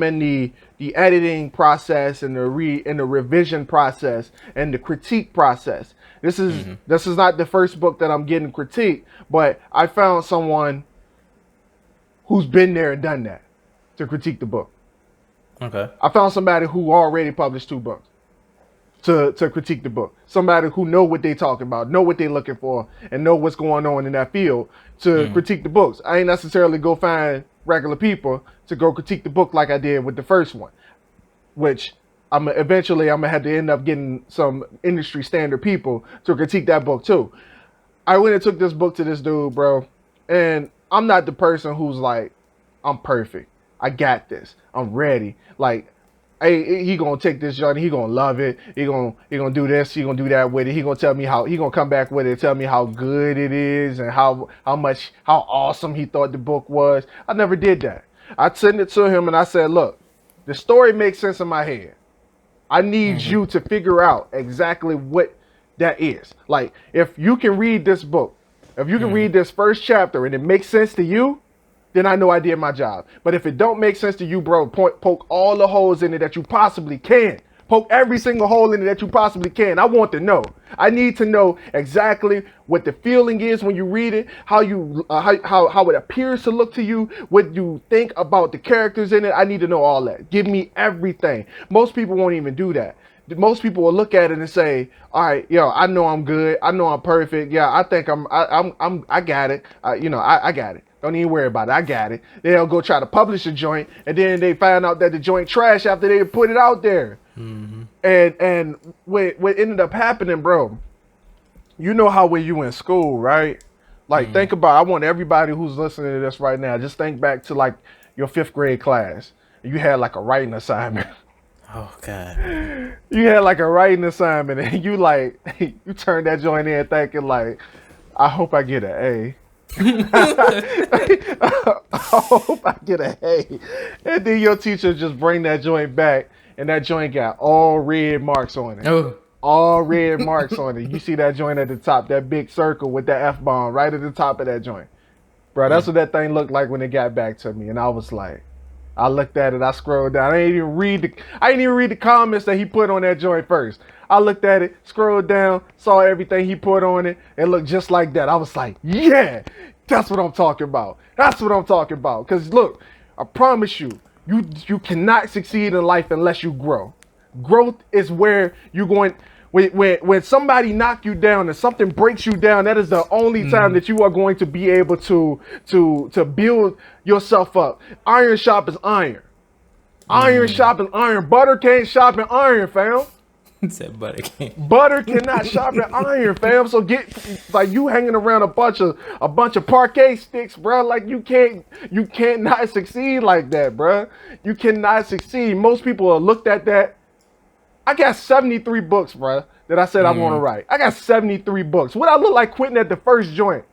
in the editing process and the revision process and the critique process. This is not the first book that I'm getting critiqued, but I found someone who's been there and done that to critique the book.
Okay.
I found somebody who already published 2 books to critique the book. Somebody who know what they talking about, know what they looking for, and know what's going on in that field to critique the books. I ain't necessarily go find regular people to go critique the book like I did with the first one, which I'm gonna have to end up getting some industry standard people to critique that book too. I went and took this book to this dude, bro, and I'm not the person who's like, I'm perfect. I got this. I'm ready. Like, hey, he gonna take this journey. He gonna love it. He gonna do this. He gonna do that with it. He gonna tell me how he gonna come back with it. And tell me how good it is and how awesome he thought the book was. I never did that. I sent it to him and I said, look, the story makes sense in my head. I need you to figure out exactly what that is. Like, if you can read this book, if you can read this first chapter and it makes sense to you, then I know I did my job. But if it don't make sense to you, bro, poke all the holes in it that you possibly can Poke every single hole in it that you possibly can. I want to know. I need to know exactly what the feeling is when you read it, how it appears to look to you, what you think about the characters in it. I need to know all that. Give me everything. Most people won't even do that. Most people will look at it and say, all right, I know I'm good. I know I'm perfect. Yeah, I think I got it. I got it. Don't even worry about it. I got it. They'll go try to publish a joint, and then they find out that the joint trash after they put it out there. Mm-hmm. And what ended up happening, bro, you know how when you in school, right? Like, think about, I want everybody who's listening to this right now, just think back to like your 5th grade class. You had like a writing assignment.
Oh, God.
You had like a writing assignment, and you turned that joint in thinking like, I hope I get an A. I hope I get an A. And then your teacher just bring that joint back, and that joint got all red marks on it.
Oh.
All red marks on it. You see that joint at the top, that big circle with that F-bomb right at the top of that joint. Bro, that's what that thing looked like when it got back to me. And I was like, I looked at it, I scrolled down. I didn't even read the comments that he put on that joint first. I looked at it, scrolled down, saw everything he put on it. It looked just like that. I was like, yeah, that's what I'm talking about. That's what I'm talking about. Because look, I promise you, you cannot succeed in life unless you grow. Growth is where you're going. When somebody knock you down and something breaks you down, that is the only time that you are going to be able to build yourself up. Iron sharpens iron. Iron sharpens iron. Butter can't sharpen iron, fam.
Said butter can't.
Butter cannot sharpen iron, fam. So you hanging around a bunch of Parkay Sticks, bro. Like you cannot succeed like that, bro. You cannot succeed. Most people have looked at that. I got 73 books, bro, that I said I want to write. I got 73 books. What I look like quitting at the first joint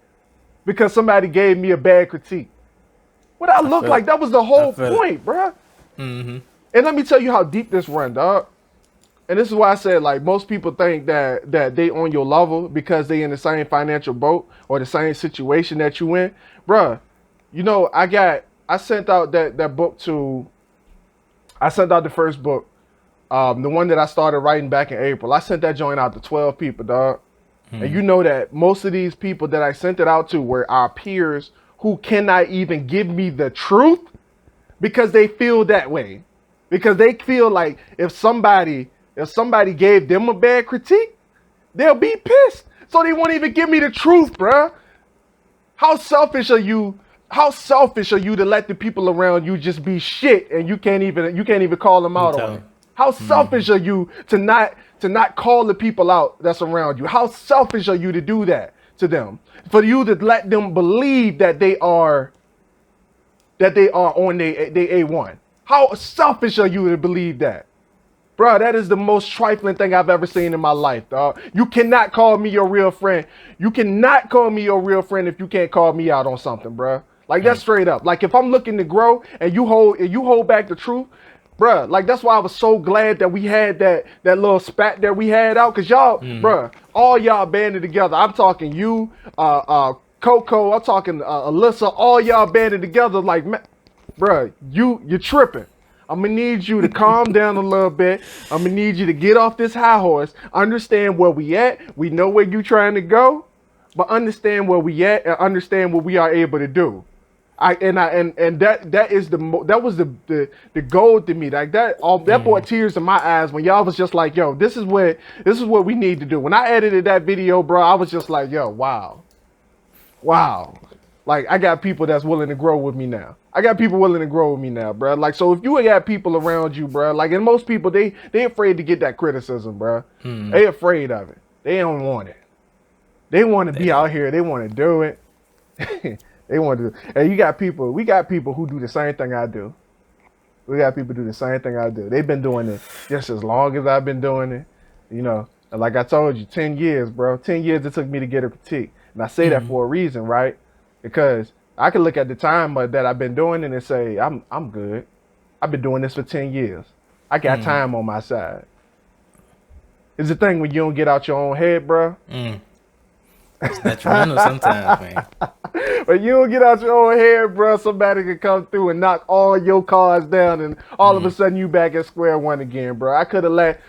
because somebody gave me a bad critique? What I look like? That was the whole point, bro. Mm-hmm. And let me tell you how deep this run, dog. And this is why I said, like, most people think that they on your level because they in the same financial boat or the same situation that you in. Bruh, I sent out that book I sent out the first book. The one that I started writing back in April. I sent that joint out to 12 people, dog. And you know that most of these people that I sent it out to were our peers who cannot even give me the truth because they feel that way. Because they feel like if somebody gave them a bad critique, they'll be pissed. So they won't even give me the truth, bruh. How selfish are you? How selfish are you to let the people around you just be shit and you can't even call them out on it? How selfish are you to not call the people out that's around you? How selfish are you to do that to them? For you to let them believe that they are on their A1. How selfish are you to believe that? Bro, that is the most trifling thing I've ever seen in my life, dog. You cannot call me your real friend. You cannot call me your real friend if you can't call me out on something, bro. Like, that's straight up. Like, if I'm looking to grow and you hold back the truth, bruh, like that's why I was so glad that we had that little spat that we had out, cause y'all, bruh, all y'all banded together. I'm talking you, Coco, I'm talking Alyssa, all y'all banded together. Like, bruh, you're tripping. I'm gonna need you to calm down a little bit. I'm gonna need you to get off this high horse. Understand where we at. We know where you trying to go, but understand where we at and understand what we are able to do. That was the goal to me. Like that brought tears to my eyes when y'all was just like, yo, this is what we need to do. When I edited that video, bro, I was just like, yo, wow. Like I got people that's willing to grow with me now. Bro. Like, so if you got people around you, bro, like, and most people, they afraid to get that criticism, bro. They afraid of it. They don't want it. They want to be out here. They want to do it. They want to. And we got people who do the same thing I do. They've been doing it just as long as I've been doing it, And like I told you, 10 years, bro. 10 years it took me to get a critique. And I say that for a reason, right? Because I can look at the time that I've been doing it and say, I'm good. I've been doing this for 10 years. I got time on my side. It's the thing when you don't get out your own head, bro.
It's detrimental sometimes, man.
But you don't get out your own head, bro. Somebody can come through and knock all your cards down, and all of a sudden you back at square one again, bro. I could have let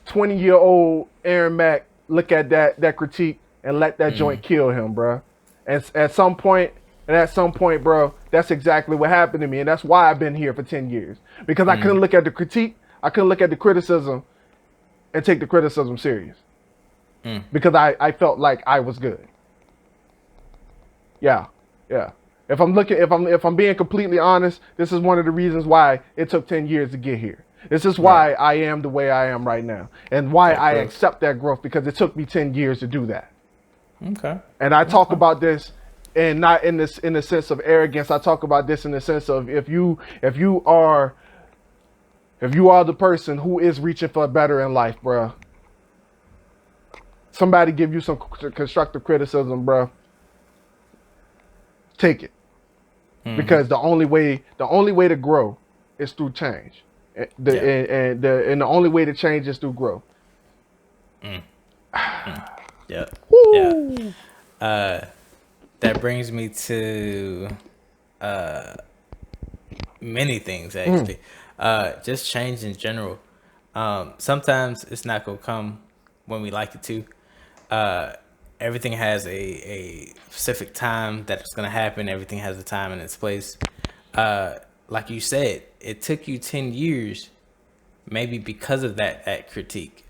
20-year-old Aaron Mack look at that critique and let that joint kill him, bro. And at some point, bro, that's exactly what happened to me, and that's why I've been here for 10 years, because I couldn't look at the critique, I couldn't look at the criticism, and take the criticism serious, because I felt like I was good. Yeah. If I'm being completely honest, this is one of the reasons why it took 10 years to get here. This is why I am the way I am right now, and why I accept that growth, because it took me 10 years to do that. Okay. And I talk about this, and not in the sense of arrogance. I talk about this in the sense of if you are the person who is reaching for better in life, bro. Somebody give you some constructive criticism, bro. Take it, because the only way to grow is through change, and the only way to change is through growth.
That brings me to many things, actually. Just change in general. Sometimes it's not gonna come when we like it to. Everything has a specific time that it's gonna happen. Everything has a time and its place. Like you said, it took you 10 years, maybe because of that critique.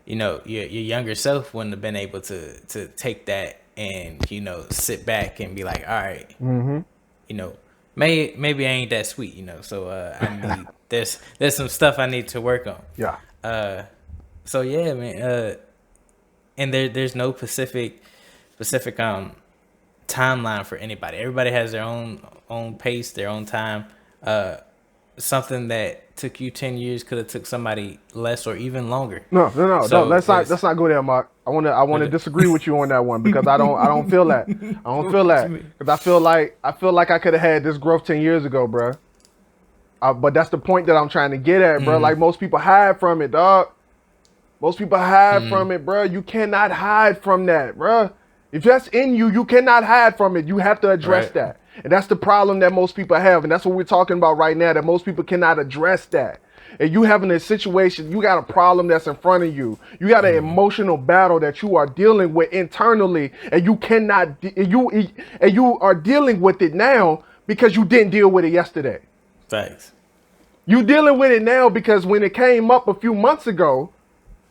You know, your younger self wouldn't have been able to take that and, you know, sit back and be like, all right, you know, maybe I ain't that sweet, you know. So I need there's some stuff I need to work on.
Yeah.
So yeah, man. And there's no specific timeline for anybody. Everybody has their own pace, their own time. Something that took you 10 years could have took somebody less or even longer. No.
Let's not go there, Mark. I want to disagree with you on that one, because I don't feel that. I don't feel that, because I feel like I could have had this growth 10 years ago, bro. But that's the point that I'm trying to get at, bro. Like, most people hide from it, dog. Most people hide from it, bro. You cannot hide from that, bro. If that's in you, you cannot hide from it. You have to address that. And that's the problem that most people have. And that's what we're talking about right now, that most people cannot address that. And you having a situation, you got a problem that's in front of you. You got an emotional battle that you are dealing with internally, and you are dealing with it now because you didn't deal with it yesterday.
Thanks.
You dealing with it now because when it came up a few months ago,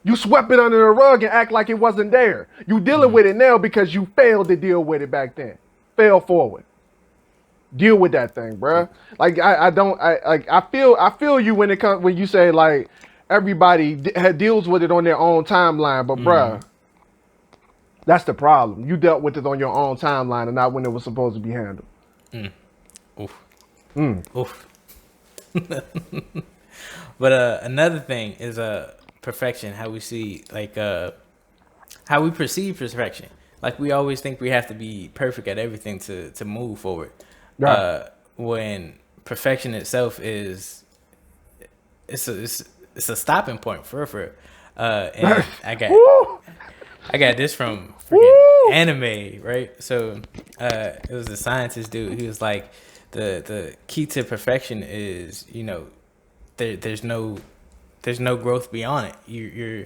you swept it under the rug and act like it wasn't there. You dealing with it now because you failed to deal with it back then. Fail forward. Deal with that thing, bruh. Like, I feel you when you say, like, everybody deals with it on their own timeline, but bruh, that's the problem. You dealt with it on your own timeline and not when it was supposed to be handled.
Oof. But another thing is perfection. How we see, like, how we perceive perfection. Like, we always think we have to be perfect at everything to move forward. Right. When perfection itself is it's a stopping point for and I got this from freaking anime, right? So it was a scientist dude. He was like, the key to perfection is, you know, there's no growth beyond it. You're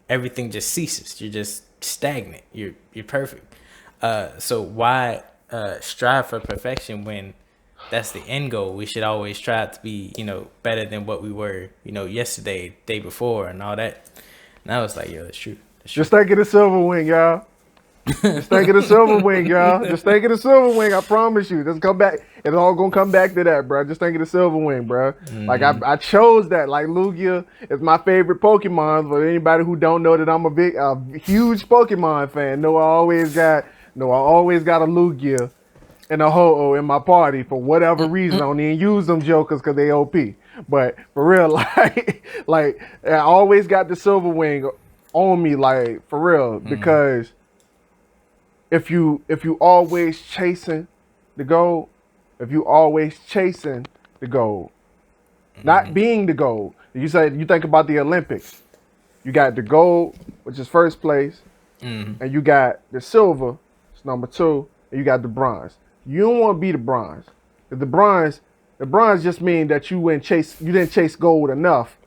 everything just ceases. You're just stagnant. You're perfect. So why strive for perfection when that's the end goal? We should always try to be, you know, better than what we were, you know, yesterday, day before, and all that. And I was like, yo, that's true.
Just think of the silver wing, y'all. Just think of the silver wing, y'all. Just think of the silver wing. I promise you. Just come back. It's all gonna come back to that, bro. Just think of the silver wing, bro. Like, I chose that. Like, Lugia is my favorite Pokemon. For anybody who don't know that I'm a huge Pokemon fan, know I always got a Lugia and a Ho-Oh in my party for whatever reason. I don't even use them jokers because they OP. But for real, like I always got the silver wing on me, like, for real, because if you always chasing the goal, not being the goal. You think about the Olympics. You got the gold, which is first place, and you got the silver, It's number 2, and you got the bronze. You don't want to be the bronze. The bronze just means that you didn't chase gold enough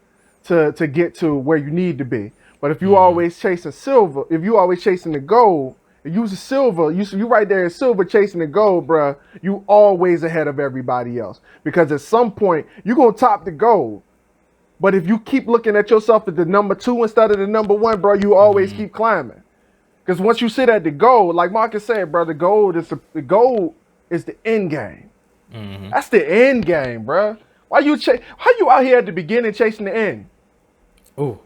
to get to where you need to be. But if you always chasing silver, if you always chasing the gold, if you silver, you right there in silver chasing the gold, bruh, you always ahead of everybody else. Because at some point, you're going to top the gold. But if you keep looking at yourself as the number 2 instead of the number 1, bro, you always keep climbing. Because once you sit at the gold, like Marcus said, bro, the gold is the end game. That's the end game, bro. Why you out here at the beginning chasing the end?
Ooh.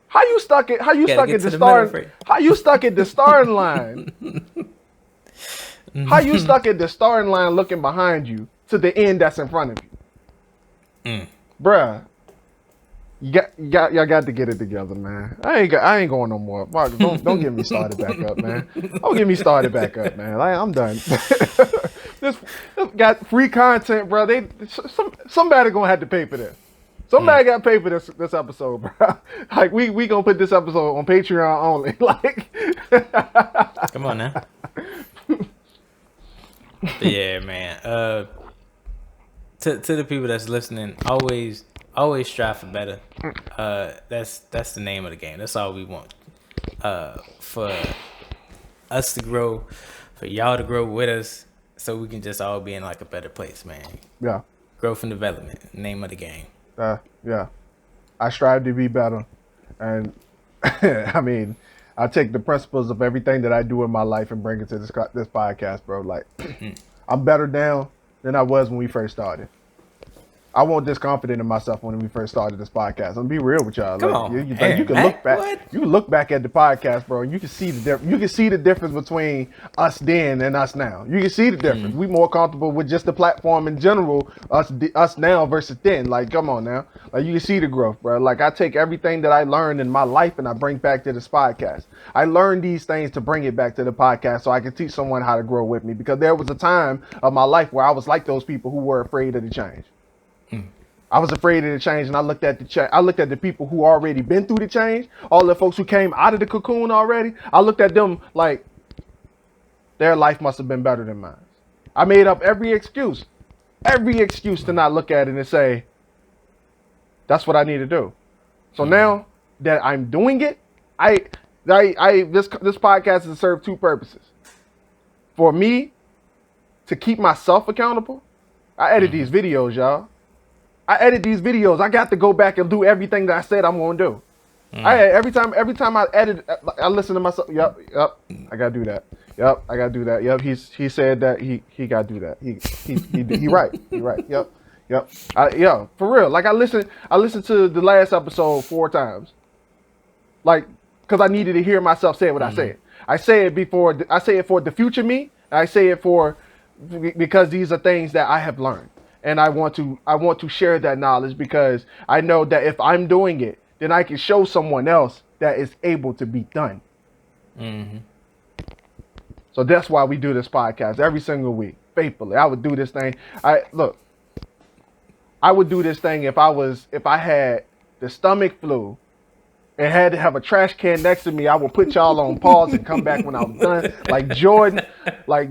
How you stuck at the starting line? How you stuck at the starting line looking behind you to the end that's in front of you? Bruh. Y'all got to get it together, man. I ain't going no more. Marcus, don't get me started back up, man. Don't get me started back up, man. I'm done. This got free content, bro. Somebody gonna have to pay for this. Somebody got to pay for this episode, bro. Like we gonna put this episode on Patreon only. Like,
come on now. Yeah, man. To the people that's listening, always strive for better. That's the name of the game. That's all we want. For us to grow, for y'all to grow with us, so we can just all be in like a better place, man.
Yeah.
Growth and development, name of the game.
Yeah. I strive to be better, and I mean, I take the principles of everything that I do in my life and bring it to this podcast, bro. Like, I'm better now than I was when we first started. I wasn't this confident in myself when we first started this podcast. I'm gonna be real with y'all. You can look back. What? You can look back at the podcast, bro, and you can see the difference. You can see the difference between us then and us now. You can see the difference. We more comfortable with just the platform in general. Us now versus then. Like, come on now. Like, you can see the growth, bro. Like, I take everything that I learned in my life and I bring back to this podcast. I learned these things to bring it back to the podcast so I can teach someone how to grow with me. Because there was a time of my life where I was like those people who were afraid of the change. I was afraid of the change, and I looked at the people who already been through the change, all the folks who came out of the cocoon already. I looked at them like their life must have been better than mine. I made up every excuse to not look at it and say, that's what I need to do. So now that I'm doing it, this podcast has served 2 purposes. For me to keep myself accountable. I edit these videos, y'all. I got to go back and do everything that I said I'm going to do. Every time I edit, I listen to myself. Yep, I got to do that. Yep, I got to do that. Yep, he said that he got to do that. He right. Yep. For real. Like, I listened to the last episode 4 times. Like, because I needed to hear myself say what I said. I say it for the future me. I say it because these are things that I have learned. And I want to share that knowledge because I know that if I'm doing it, then I can show someone else that it's able to be done. So that's why we do this podcast every single week, faithfully. I would do this thing. I would do this thing if I had the stomach flu and had to have a trash can next to me. I would put y'all on pause and come back when I was done. Like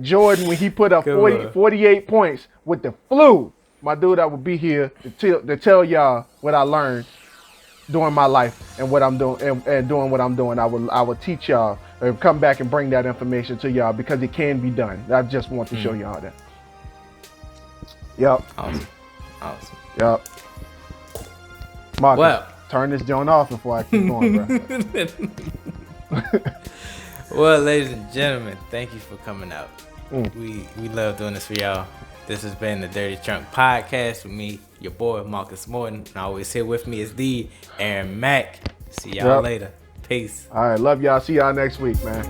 Jordan when he put up 48 points with the flu. My dude, I would be here to tell y'all what I learned during my life and what I'm doing and doing what I'm doing. I will teach y'all and come back and bring that information to y'all because it can be done. I just want to show y'all that. Yep.
Awesome.
Yep. Marcus, turn this joint off before I keep going, bro.
Well, ladies and gentlemen, thank you for coming out. We love doing this for y'all. This has been the Dirty Trunk Podcast with me, your boy, Marcus Morton. And always here with me is the Aaron Mack. See y'all later. Peace.
All right. Love y'all. See y'all next week, man.